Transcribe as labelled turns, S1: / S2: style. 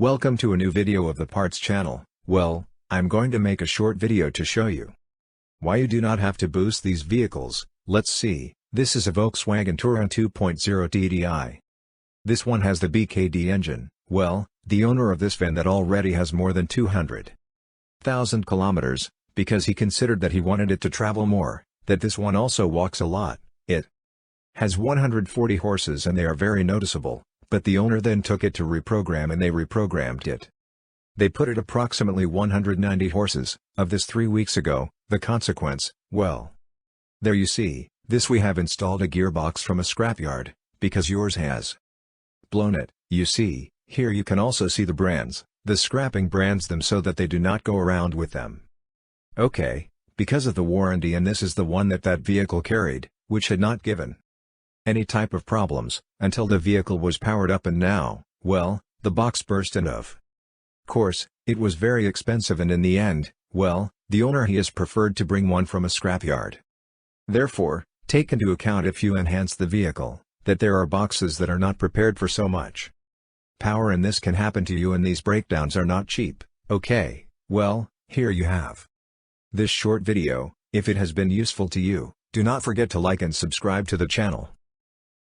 S1: Welcome to a new video of the parts channel. Well, I'm going to make a short video to show you why you do not have to boost these vehicles. Let's see. This is a Volkswagen Touran 2.0 TDI. This one has the BKD engine. Well, the owner of this van that already has more than 200,000 kilometers, because he considered that he wanted it to travel more, that this one also walks a lot. It has 140 horses and they are very noticeable, but the owner then took it to reprogram and they reprogrammed it. They put it approximately 190 horses, of this 3 weeks ago. The consequence, well, there you see, this we have installed a gearbox from a scrapyard, because yours has blown it. You see, here you can also see the brands. The scrapping brands them so that they do not go around with them. Okay, because of the warranty, and this is the one that vehicle carried, which had not given any type of problems, until the vehicle was powered up, and now, well, the box burst, and of course, it was very expensive, and in the end, well, the owner he has preferred to bring one from a scrapyard. Therefore, take into account if you enhance the vehicle, that there are boxes that are not prepared for so much power, and this can happen to you, and these breakdowns are not cheap. Okay, well, here you have this short video. If it has been useful to you, do not forget to like and subscribe to the channel.